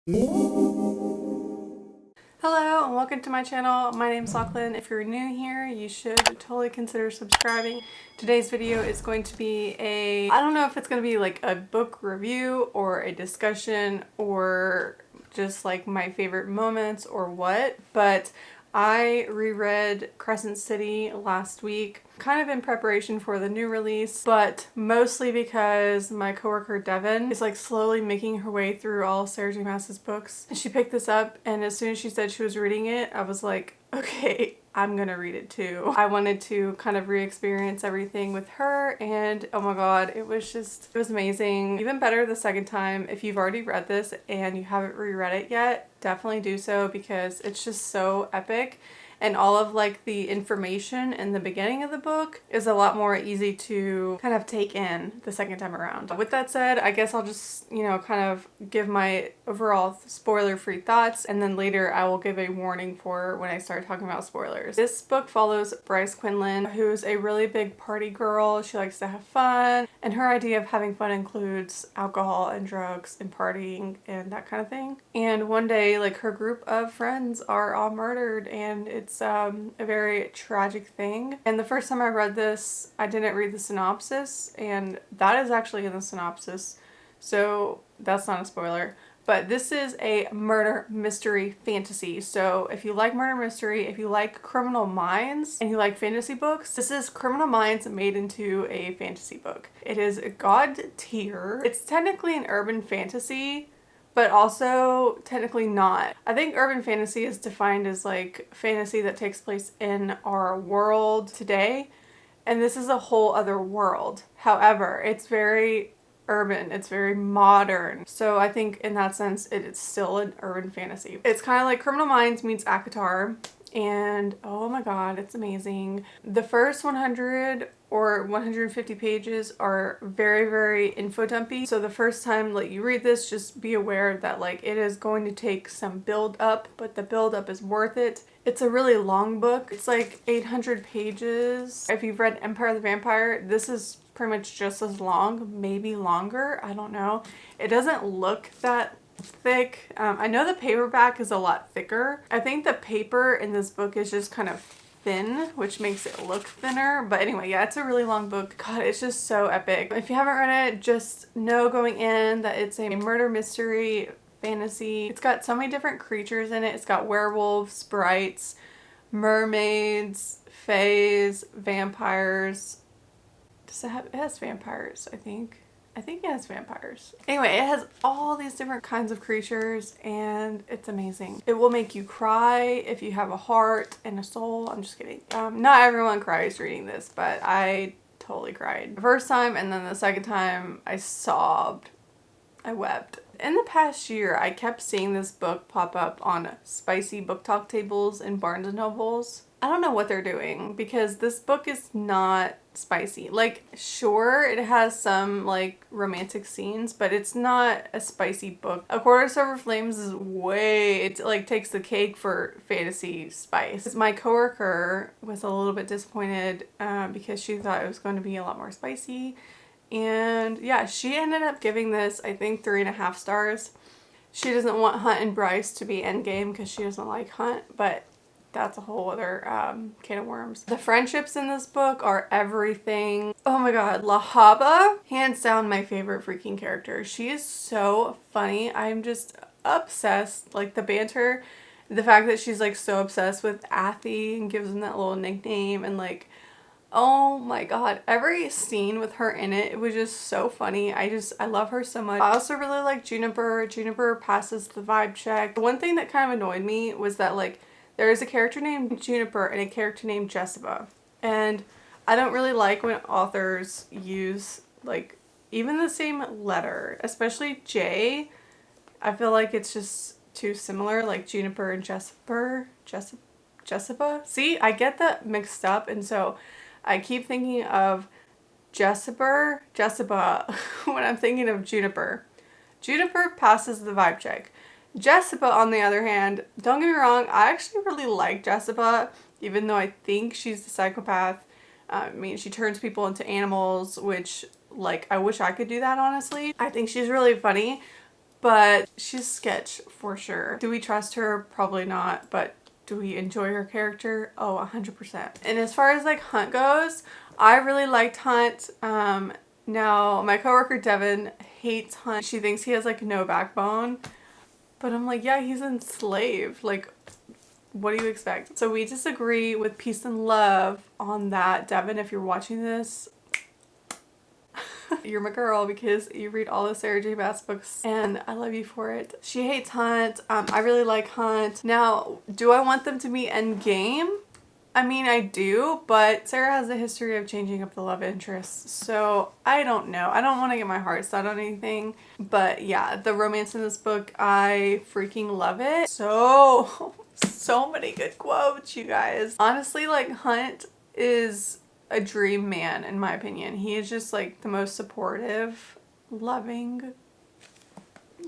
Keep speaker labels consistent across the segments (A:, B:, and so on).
A: Hello and welcome to my channel. My name is Lachlan. If you're new here, you should totally consider subscribing. Today's video is going to be I don't know if it's going to be like a book review or a discussion or just like my favorite moments or what, but I reread Crescent City last week, kind of in preparation for the new release, but mostly because my coworker Devin is like slowly making her way through all Sarah J Maas's books. She picked this up, and as soon as she said she was reading it, I was like, okay, I'm gonna read it too. I wanted to kind of re-experience everything with her, and oh my god, it was amazing. Even better the second time. If you've already read this and you haven't reread it yet, definitely do so because it's just so epic. And all of like the information in the beginning of the book is a lot more easy to kind of take in the second time around. With that said, I guess I'll just, kind of give my overall spoiler-free thoughts, and then later I will give a warning for when I start talking about spoilers. This book follows Bryce Quinlan, who's a really big party girl. She likes to have fun, and her idea of having fun includes alcohol and drugs and partying and that kind of thing. And one day, like, her group of friends are all murdered, and it's a very tragic thing. And the first time I read this, I didn't read the synopsis, and that is actually in the synopsis, so that's not a spoiler. But this is a murder mystery fantasy. So if you like murder mystery, if you like Criminal Minds, and you like fantasy books, this is Criminal Minds made into a fantasy book. It is god tier. It's technically an urban fantasy, but also technically not. I think urban fantasy is defined as like fantasy that takes place in our world today, and this is a whole other world. However, it's very urban, it's very modern. So I think in that sense, it's still an urban fantasy. It's kind of like Criminal Minds meets ACOTAR, and oh my god, it's amazing. The first 100 or 150 pages are very, very info dumpy. So the first time like you read this, just be aware that like it is going to take some build up, but the build up is worth it. It's a really long book. It's like 800 pages. If you've read Empire of the Vampire, this is pretty much just as long, maybe longer. I don't know. It doesn't look that thick. I know the paperback is a lot thicker. I think the paper in this book is just kind of thin, which makes it look thinner. But anyway, yeah, it's a really long book. God, it's just so epic. If you haven't read it, just know going in that it's a murder mystery fantasy. It's got so many different creatures in it. It's got werewolves, sprites, mermaids, fays, vampires. It has vampires, I think. I think it has vampires. Anyway, it has all these different kinds of creatures, and it's amazing. It will make you cry if you have a heart and a soul. I'm just kidding. Not everyone cries reading this, but I totally cried. The first time, and then the second time, I sobbed. I wept. In the past year, I kept seeing this book pop up on spicy book talk tables in Barnes & Nobles. I don't know what they're doing because this book is not spicy. Like, sure, it has some like romantic scenes, but it's not a spicy book. A Quarter Sober Flames is it like takes the cake for fantasy spice. My coworker was a little bit disappointed because she thought it was going to be a lot more spicy. And yeah, she ended up giving this, I think, 3.5 stars. She doesn't want Hunt and Bryce to be endgame because she doesn't like Hunt, but that's a whole other can of worms. The friendships in this book are everything. Oh my god, Lahaba, hands down my favorite freaking character. She is so funny. I'm just obsessed. Like the banter, the fact that she's like so obsessed with Athy and gives him that little nickname, and like, oh my god, every scene with her in it, it was just so funny. I love her so much. I also really like Juniper. Juniper passes the vibe check. The one thing that kind of annoyed me was that like there is a character named Juniper and a character named Jessica. And I don't really like when authors use like even the same letter, especially J. I feel like it's just too similar, like Juniper and Jessica. See, I get that mixed up, and so I keep thinking of Jessica when I'm thinking of Juniper. Juniper passes the vibe check. Jessica, on the other hand, don't get me wrong, I actually really like Jessica, even though I think she's the psychopath. I mean, she turns people into animals, which, like, I wish I could do that, honestly. I think she's really funny, but she's sketch for sure. Do we trust her? Probably not, but do we enjoy her character? Oh, 100%. And as far as like Hunt goes, I really liked Hunt. Now my coworker Devin hates Hunt. She thinks he has like no backbone, but I'm like, yeah, he's enslaved. Like, what do you expect? So we disagree with peace and love on that. Devin, if you're watching this, you're my girl because you read all the Sarah J Maas books and I love you for it. She hates Hunt. I really like Hunt. Now, do I want them to be endgame? I mean, I do, but Sarah has a history of changing up the love interests, so I don't know. I don't want to get my heart set on anything, but yeah, the romance in this book, I freaking love it. So many good quotes, you guys. Honestly, like, Hunt is a dream man in my opinion. He is just like the most supportive, loving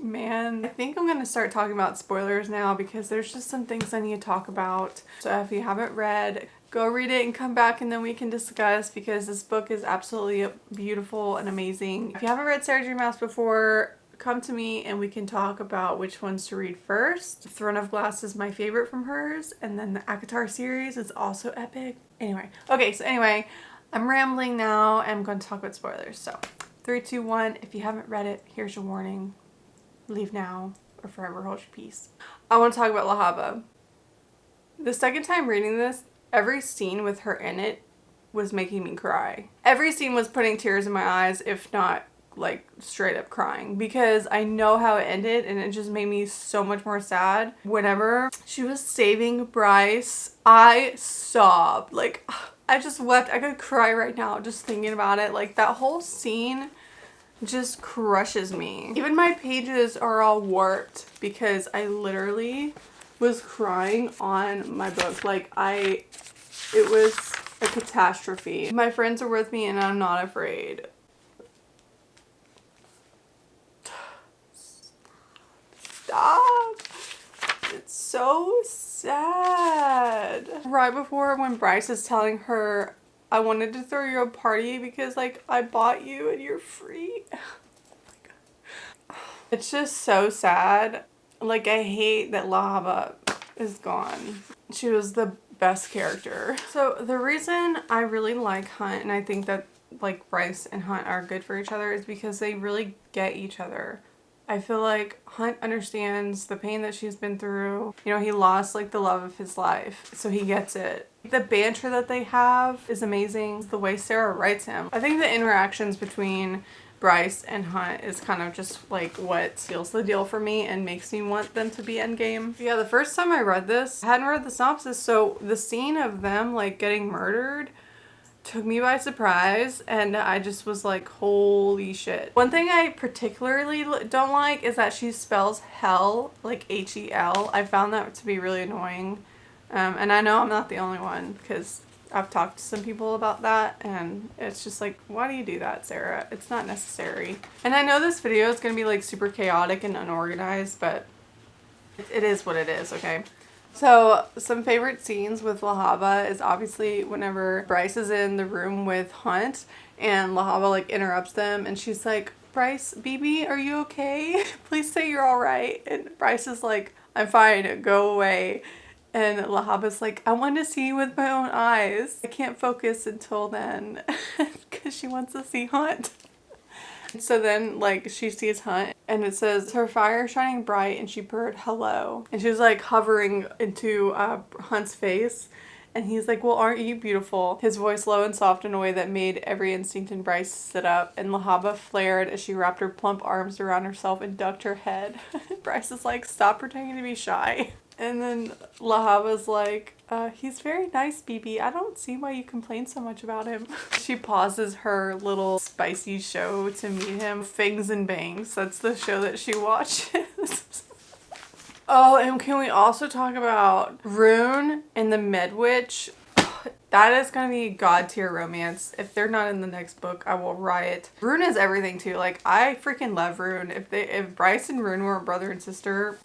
A: man. I think I'm gonna start talking about spoilers now because there's just some things I need to talk about. So if you haven't read, go read it and come back and then we can discuss, because this book is absolutely beautiful and amazing. If you haven't read Sarah J Maas before, come to me and we can talk about which ones to read first. Throne of Glass is my favorite from hers, and then the ACOTAR series is also epic. Anyway, I'm rambling now and I'm going to talk about spoilers. So 3, 2, 1, if you haven't read it, here's your warning. Leave now or forever hold your peace. I want to talk about La Habba. The second time reading this, every scene with her in it was making me cry. Every scene was putting tears in my eyes, if not like straight up crying, because I know how it ended and it just made me so much more sad. Whenever she was saving Bryce, I sobbed. Like, I just wept. I could cry right now just thinking about it. Like, that whole scene just crushes me. Even my pages are all warped because I literally was crying on my book. Like, it was a catastrophe. My friends are with me and I'm not afraid. Stop. It's so sad. Right before, when Bryce is telling her, I wanted to throw you a party because like I bought you and you're free. It's just so sad. Like, I hate that La Habba is gone. She was the best character. So the reason I really like Hunt, and I think that like Bryce and Hunt are good for each other, is because they really get each other. I feel like Hunt understands the pain that she's been through. You know, he lost like the love of his life, so he gets it. The banter that they have is amazing. The way Sarah writes him. I think the interactions between Bryce and Hunt is kind of just like what seals the deal for me and makes me want them to be endgame. Yeah, the first time I read this, I hadn't read the synopsis, so the scene of them like getting murdered took me by surprise, and I just was like, holy shit. One thing I particularly don't like is that she spells hell like H-E-L. I found that to be really annoying, and I know I'm not the only one because I've talked to some people about that, and it's just like, why do you do that, Sarah? It's not necessary. And I know this video is gonna be like super chaotic and unorganized, but it is what it is, okay? So some favorite scenes with La Habba is obviously whenever Bryce is in the room with Hunt and La Habba like interrupts them and she's like, Bryce, BB, are you okay? Please say you're all right. And Bryce is like, I'm fine, go away. And La Habba's like, I want to see you with my own eyes. I can't focus until then because she wants to see Hunt. So then, like, she sees Hunt, and it says, her fire shining bright, and she purred, hello. And she's, like, hovering into Hunt's face, and he's like, well, aren't you beautiful? His voice low and soft in a way that made every instinct in Bryce sit up, and La Habba flared as she wrapped her plump arms around herself and ducked her head. Bryce is like, stop pretending to be shy. And then La Habba's like, he's very nice, BB. I don't see why you complain so much about him. She pauses her little spicy show to meet him. Fangs and Bangs. That's the show that she watches. Oh, and can we also talk about Rune and the Med Witch? That is gonna be god tier romance. If they're not in the next book, I will riot. Rune is everything too. Like, I freaking love Rune. If Bryce and Rune were brother and sister,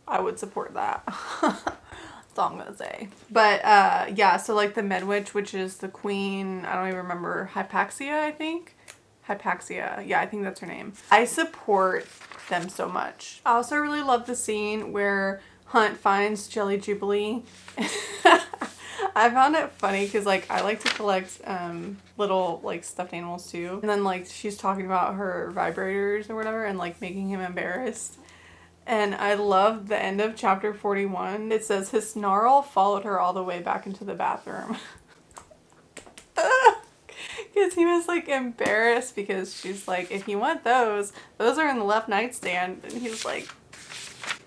A: I would support that. That's all I'm gonna say. But yeah, so like the Med Witch, which is the queen, I don't even remember, Hypaxia, I think? Hypaxia. Yeah, I think that's her name. I support them so much. I also really love the scene where Hunt finds Jelly Jubilee. I found it funny because like I like to collect little like stuffed animals too. And then like she's talking about her vibrators or whatever and like making him embarrassed. And I love the end of chapter 41. It says his snarl followed her all the way back into the bathroom. Because he was like embarrassed because she's like, if you want those are in the left nightstand. And he's like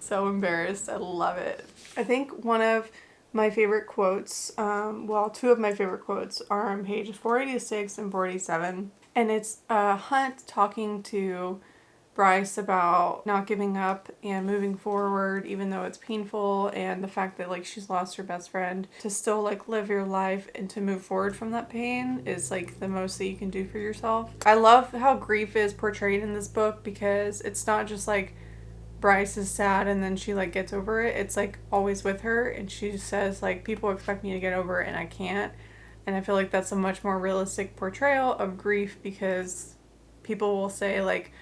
A: so embarrassed. I love it. I think one of my favorite quotes, well, two of my favorite quotes are on page 486 and 487. And it's Hunt talking to Bryce about not giving up and moving forward even though it's painful, and the fact that like she's lost her best friend. To still like live your life and to move forward from that pain is like the most that you can do for yourself. I love how grief is portrayed in this book because it's not just like Bryce is sad and then she like gets over it. It's like always with her, and she says like, people expect me to get over it and I can't. And I feel like that's a much more realistic portrayal of grief because people will say like,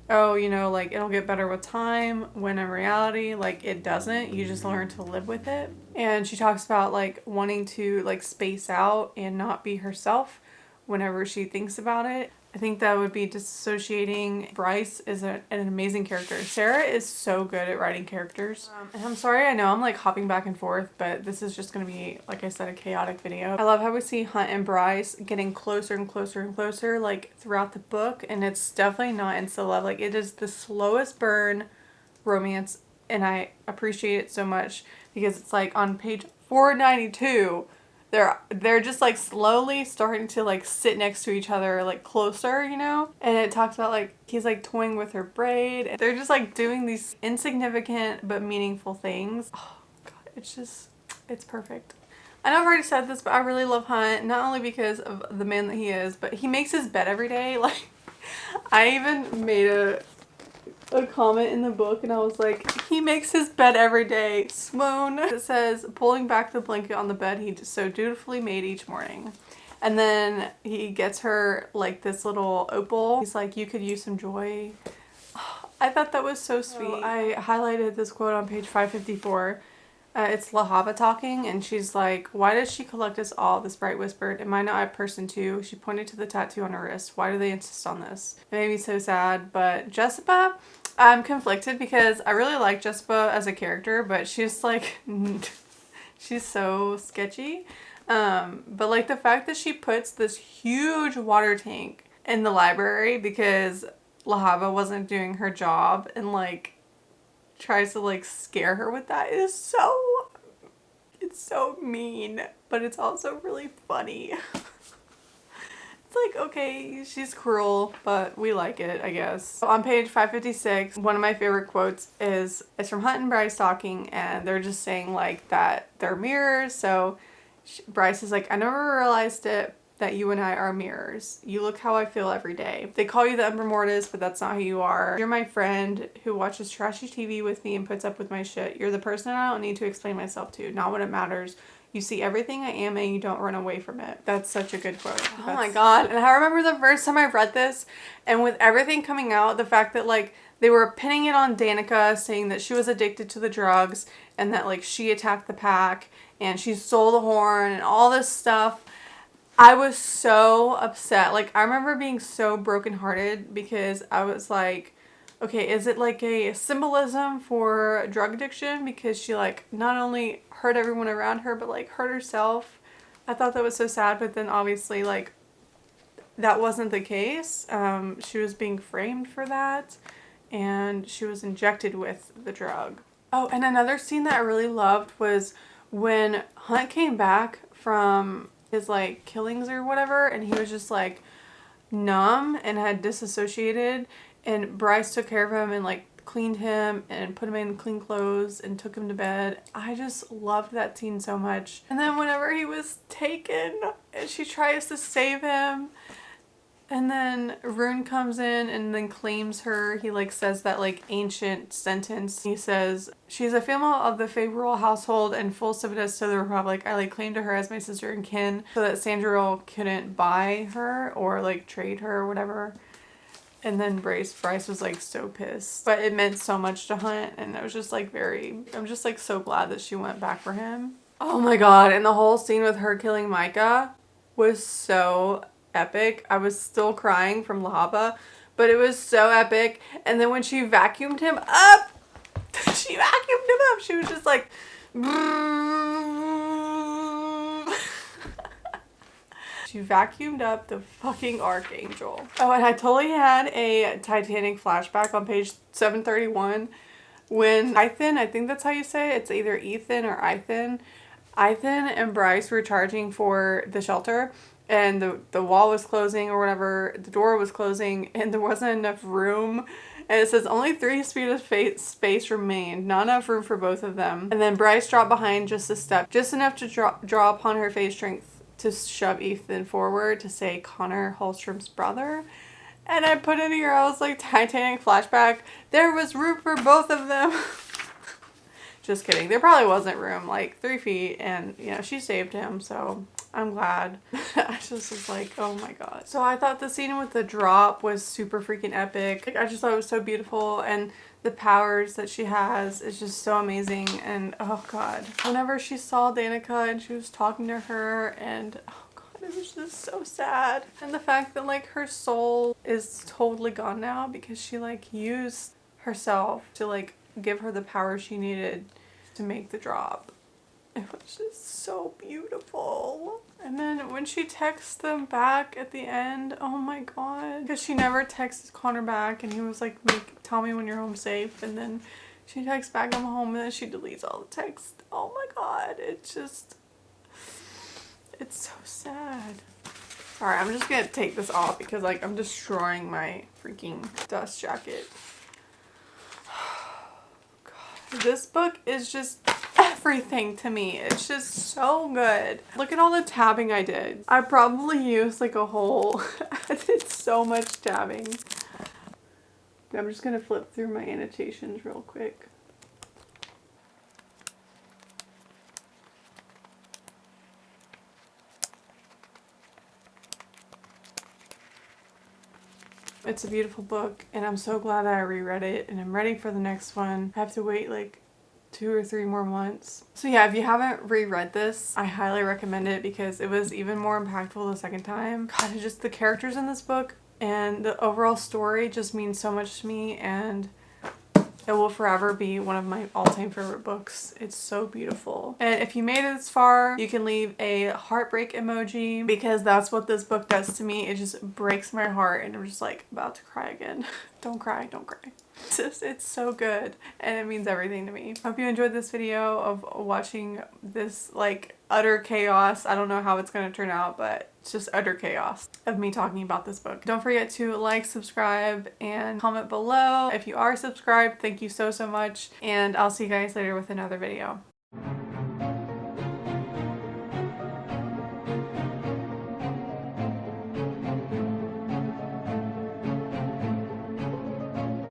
A: oh, you know, like it'll get better with time, when in reality, like it doesn't. You just learn to live with it. And she talks about like wanting to like space out and not be herself whenever she thinks about it. I think that would be disassociating. Bryce is an amazing character. Sarah is so good at writing characters. And I'm sorry, I know I'm like hopping back and forth, but this is just going to be, like I said, a chaotic video. I love how we see Hunt and Bryce getting closer and closer and closer like throughout the book, and it's definitely not insta love. Like it is the slowest burn romance, and I appreciate it so much because it's like on page 492 they're just like slowly starting to like sit next to each other like closer, you know? And it talks about like he's like toying with her braid, and they're just like doing these insignificant but meaningful things. Oh god, it's perfect. I know I've already said this, but I really love Hunt, not only because of the man that he is, but he makes his bed every day. Like I even made a comment in the book and I was like, he makes his bed every day. Swoon. It says, pulling back the blanket on the bed he so dutifully made each morning. And then he gets her like this little opal. He's like, you could use some joy. I thought that was so sweet. So I highlighted this quote on page 554. It's Lahava talking, and she's like, why does she collect us all? This Bright whispered. Am I not a person too? She pointed to the tattoo on her wrist. Why do they insist on this? It made me so sad. But Jessica, I'm conflicted because I really like Jessica as a character, but she's like, she's so sketchy. But like the fact that she puts this huge water tank in the library because Lahava wasn't doing her job, and like tries to like scare her with that is so, it's so mean, but it's also really funny. It's like, okay, she's cruel, but we like it, I guess. So on page 556, one of my favorite quotes is from Hunt and Bryce talking, and they're just saying like that they're mirrors. So Bryce is like, I never realized it, that you and I are mirrors. You look how I feel every day. They call you the Umbra Mortis, but that's not who you are. You're my friend who watches trashy TV with me and puts up with my shit. You're the person I don't need to explain myself to, not when it matters. You see everything I am and you don't run away from it. That's such a good quote. Oh my god. And I remember the first time I read this, and with everything coming out, the fact that like they were pinning it on Danica, saying that she was addicted to the drugs and that like she attacked the pack and she stole the horn and all this stuff. I was so upset. Like, I remember being so brokenhearted because I was like, okay, is it like a symbolism for drug addiction? Because she like not only hurt everyone around her, but like hurt herself. I thought that was so sad, but then obviously like that wasn't the case. She was being framed for that, and she was injected with the drug. Oh, and another scene that I really loved was when Hunt came back from his like killings or whatever, and he was just like numb and had disassociated, and Bryce took care of him and like cleaned him and put him in clean clothes and took him to bed. I just loved that scene so much. And then whenever he was taken and she tries to save him, And then Rune comes in and then claims her. He like says that like ancient sentence. He says, "She's a female of the favorable household and full submittance to the Republic. I lay claim to her as my sister and kin so that Sandriel couldn't buy her or like trade her or whatever." And then Bryce was like so pissed. But it meant so much to Hunt, and it was just like I'm just like so glad that she went back for him. Oh my god, and the whole scene with her killing Micah was so epic. I was still crying from Lahaba, but it was so epic. And then when she vacuumed him up, she was just like, she vacuumed up the fucking Archangel. Oh, and I totally had a Titanic flashback on page 731 when Ethan, I think that's how you say it, it's either Ethan or Ethan and Bryce were charging for the shelter, and the wall was closing or whatever, the door was closing, and there wasn't enough room. And it says only 3 feet of space remained, not enough room for both of them. And then Bryce dropped behind just a step, just enough to draw upon her face strength to shove Ethan forward to say Connor Holstrom's brother. And I put in here, I was like, Titanic flashback, there was room for both of them. Just kidding. There probably wasn't room, like 3 feet, and you know, she saved him, so I'm glad. I just was like, oh my god. So I thought the scene with the drop was super freaking epic. Like, I just thought it was so beautiful, and the powers that she has is just so amazing. And oh god, whenever she saw Danica and she was talking to her, and oh god, it was just so sad. And the fact that like her soul is totally gone now because she like used herself to like give her the power she needed to make the drop. It was just so beautiful. And then when she texts them back at the end, oh my god, because she never texted Connor back, and he was like, tell me when you're home safe, and then she texts back, I'm home, and then she deletes all the texts. Oh my god, it's so sad. Alright, I'm just gonna take this off because like I'm destroying my freaking dust jacket. This book is just everything to me. It's just so good. Look at all the tabbing I did. I probably used like a whole, I did so much tabbing. I'm just gonna flip through my annotations real quick. It's a beautiful book, and I'm so glad that I reread it, and I'm ready for the next one. I have to wait like 2 or 3 more months. So yeah, if you haven't reread this, I highly recommend it because it was even more impactful the second time. God, it's just the characters in this book and the overall story just means so much to me, and it will forever be one of my all-time favorite books. It's so beautiful. And if you made it this far, you can leave a heartbreak emoji because that's what this book does to me. It just breaks my heart, and I'm just like about to cry again. Don't cry, don't cry. It's so good, and it means everything to me. Hope you enjoyed this video of watching this like utter chaos. I don't know how it's gonna turn out, but it's just utter chaos of me talking about this book. Don't forget to like, subscribe, and comment below. If you are subscribed, thank you so much, and I'll see you guys later with another video.